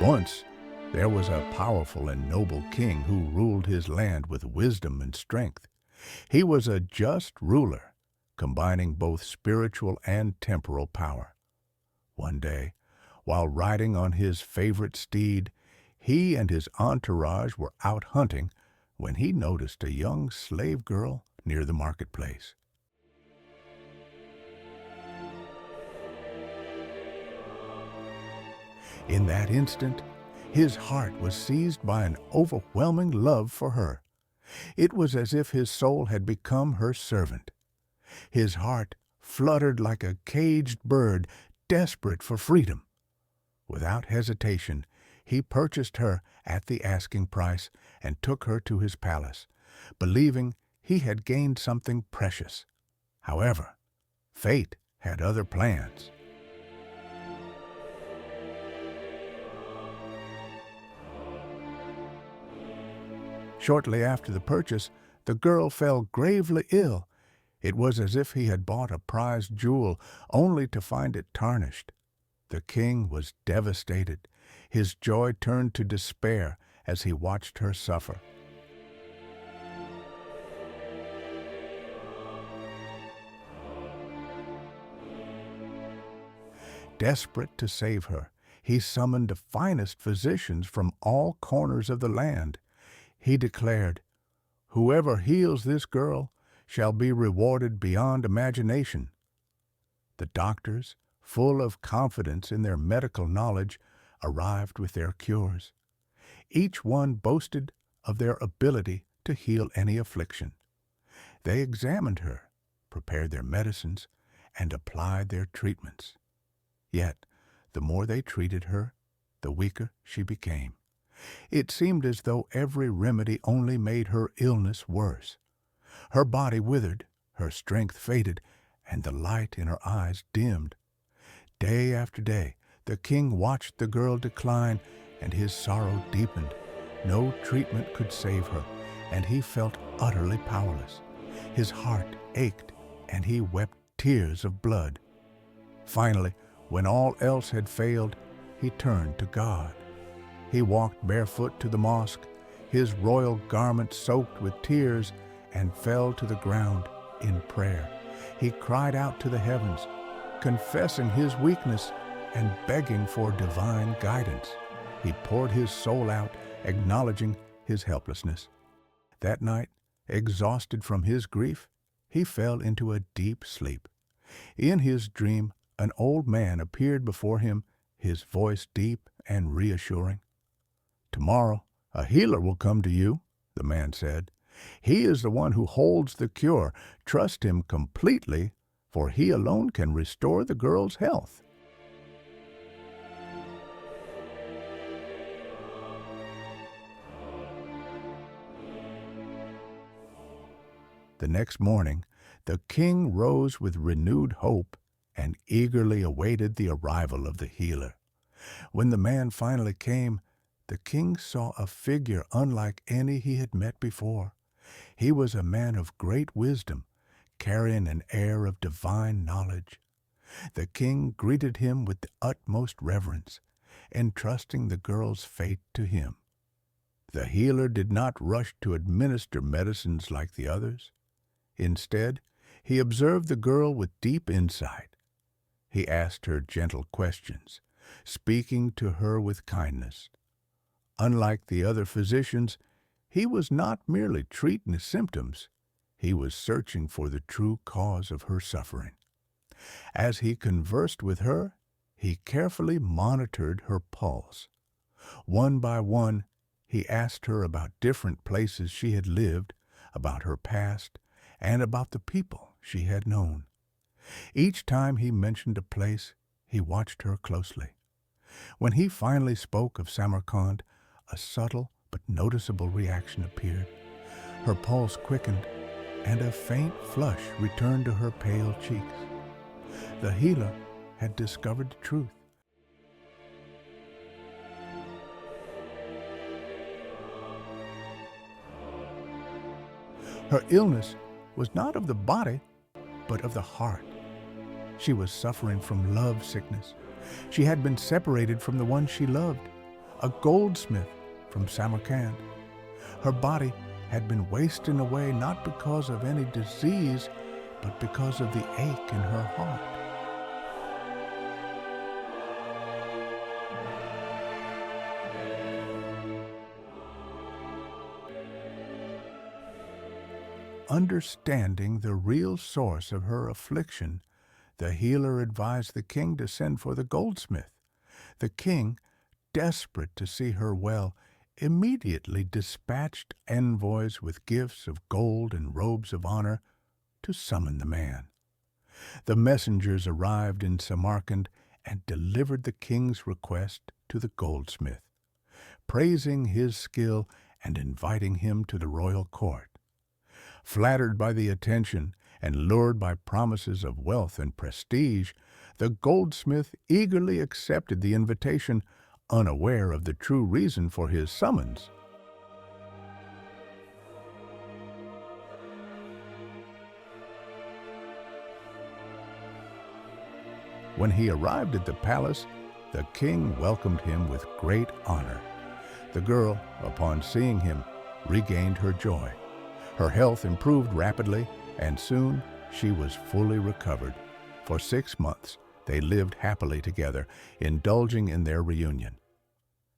Once, there was a powerful and noble king who ruled his land with wisdom and strength. He was a just ruler, combining both spiritual and temporal power. One day, while riding on his favorite steed, he and his entourage were out hunting when he noticed a young slave girl near the marketplace. In that instant, his heart was seized by an overwhelming love for her. It was as if his soul had become her servant. His heart fluttered like a caged bird, desperate for freedom. Without hesitation, he purchased her at the asking price and took her to his palace, believing he had gained something precious. However, fate had other plans. Shortly after the purchase, the girl fell gravely ill. It was as if he had bought a prized jewel, only to find it tarnished. The king was devastated. His joy turned to despair as he watched her suffer. Desperate to save her, he summoned the finest physicians from all corners of the land. He declared, "Whoever heals this girl shall be rewarded beyond imagination." The doctors, full of confidence in their medical knowledge, arrived with their cures. Each one boasted of their ability to heal any affliction. They examined her, prepared their medicines, and applied their treatments. Yet, the more they treated her, the weaker she became. It seemed as though every remedy only made her illness worse. Her body withered, her strength faded, and the light in her eyes dimmed. Day after day, the king watched the girl decline, and his sorrow deepened. No treatment could save her, and he felt utterly powerless. His heart ached, and he wept tears of blood. Finally, when all else had failed, he turned to God. He walked barefoot to the mosque, his royal garment soaked with tears, and fell to the ground in prayer. He cried out to the heavens, confessing his weakness and begging for divine guidance. He poured his soul out, acknowledging his helplessness. That night, exhausted from his grief, he fell into a deep sleep. In his dream, an old man appeared before him, his voice deep and reassuring. "Tomorrow, a healer will come to you," the man said. "He is the one who holds the cure. Trust him completely, for he alone can restore the girl's health." The next morning, the king rose with renewed hope and eagerly awaited the arrival of the healer. When the man finally came, the king saw a figure unlike any he had met before. He was a man of great wisdom, carrying an air of divine knowledge. The king greeted him with the utmost reverence, entrusting the girl's fate to him. The healer did not rush to administer medicines like the others. Instead, he observed the girl with deep insight. He asked her gentle questions, speaking to her with kindness. Unlike the other physicians, he was not merely treating the symptoms. He was searching for the true cause of her suffering. As he conversed with her, he carefully monitored her pulse. One by one, he asked her about different places she had lived, about her past, and about the people she had known. Each time he mentioned a place, he watched her closely. When he finally spoke of Samarkand, a subtle but noticeable reaction appeared. Her pulse quickened, and a faint flush returned to her pale cheeks. The healer had discovered the truth. Her illness was not of the body, but of the heart. She was suffering from love sickness. She had been separated from the one she loved. a goldsmith from Samarkand. Her body had been wasting away not because of any disease, but because of the ache in her heart. Understanding the real source of her affliction, the healer advised the king to send for the goldsmith. The king, desperate to see her well, immediately dispatched envoys with gifts of gold and robes of honor to summon the man. The messengers arrived in Samarkand and delivered the king's request to the goldsmith, praising his skill and inviting him to the royal court. Flattered by the attention and lured by promises of wealth and prestige, the goldsmith eagerly accepted the invitation, unaware of the true reason for his summons. When he arrived at the palace, the king welcomed him with great honor. The girl, upon seeing him, regained her joy. Her health improved rapidly, and soon she was fully recovered. For 6 months, they lived happily together, indulging in their reunion.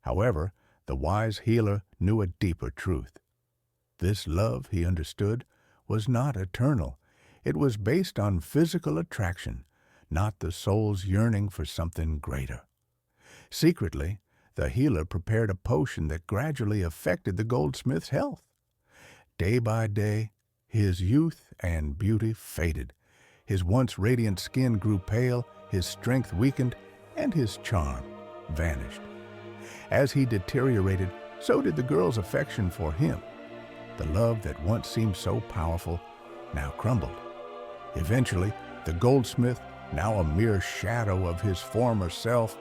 However, the wise healer knew a deeper truth. This love, he understood, was not eternal. It was based on physical attraction, not the soul's yearning for something greater. Secretly, the healer prepared a potion that gradually affected the goldsmith's health. Day by day, his youth and beauty faded. His once radiant skin grew pale, his strength weakened, and his charm vanished. As he deteriorated, so did the girl's affection for him. The love that once seemed so powerful now crumbled. Eventually, the goldsmith, now a mere shadow of his former self,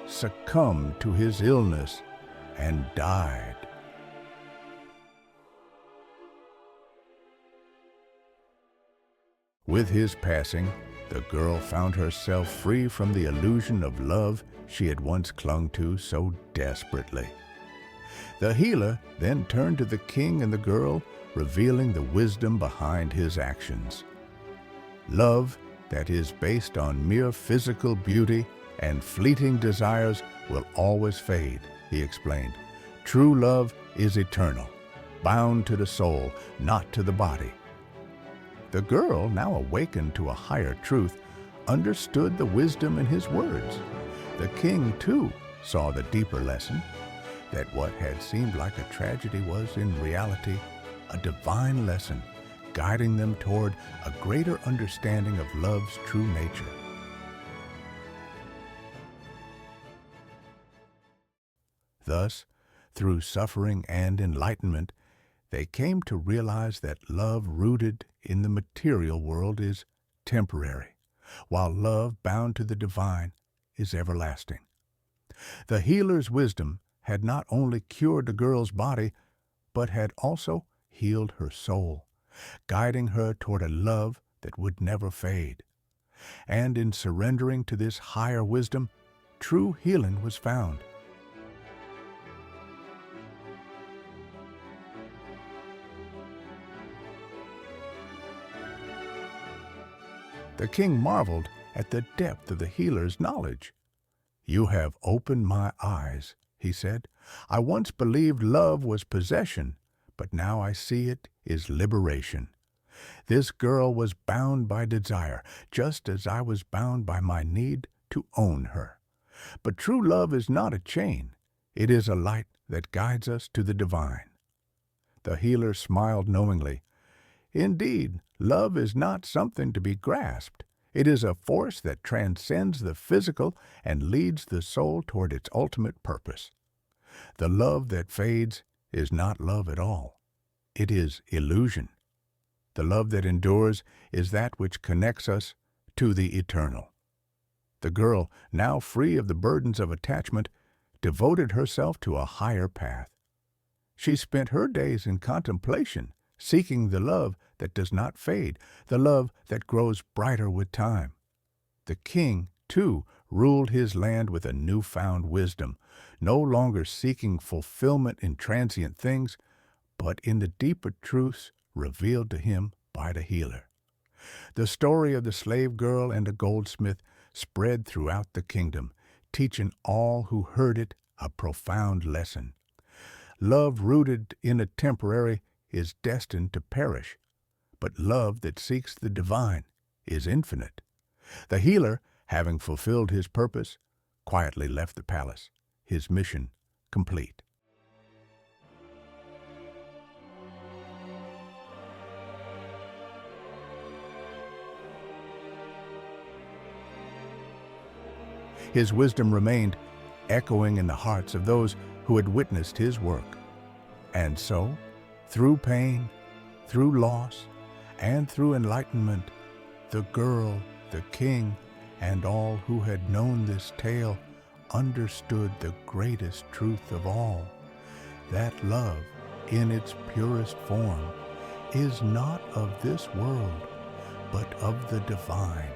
succumbed to his illness and died. With his passing, the girl found herself free from the illusion of love she had once clung to so desperately. The healer then turned to the king and the girl, revealing the wisdom behind his actions. Love that is based on mere physical beauty and fleeting desires will always fade, he explained. True love is eternal, bound to the soul, not to the body. The girl, now awakened to a higher truth, understood the wisdom in his words. The king, too, saw the deeper lesson, that what had seemed like a tragedy was, in reality, a divine lesson, guiding them toward a greater understanding of love's true nature. Thus, through suffering and enlightenment, they came to realize that love rooted in the material world is temporary, while love bound to the divine is everlasting. The healer's wisdom had not only cured the girl's body, but had also healed her soul, guiding her toward a love that would never fade. And in surrendering to this higher wisdom, true healing was found. The king marveled at the depth of the healer's knowledge. "You have opened my eyes," he said. "I once believed love was possession, but now I see it is liberation. This girl was bound by desire, just as I was bound by my need to own her. But true love is not a chain. It is a light that guides us to the divine." The healer smiled knowingly. Indeed, love is not something to be grasped. It is a force that transcends the physical and leads the soul toward its ultimate purpose. The love that fades is not love at all. It is illusion. The love that endures is that which connects us to the eternal. The girl, now free of the burdens of attachment, devoted herself to a higher path. She spent her days in contemplation, seeking the love that does not fade, the love that grows brighter with time. The king, too, ruled his land with a newfound wisdom, no longer seeking fulfillment in transient things, but in the deeper truths revealed to him by the healer. The story of the slave girl and the goldsmith spread throughout the kingdom, teaching all who heard it a profound lesson. Love rooted in a temporary is destined to perish, but love that seeks the divine is infinite. The healer, having fulfilled his purpose, quietly left the palace, his mission complete. His wisdom remained, echoing in the hearts of those who had witnessed his work. And so, through pain, through loss, and through enlightenment, the girl, the king, and all who had known this tale understood the greatest truth of all, that love, in its purest form, is not of this world, but of the divine.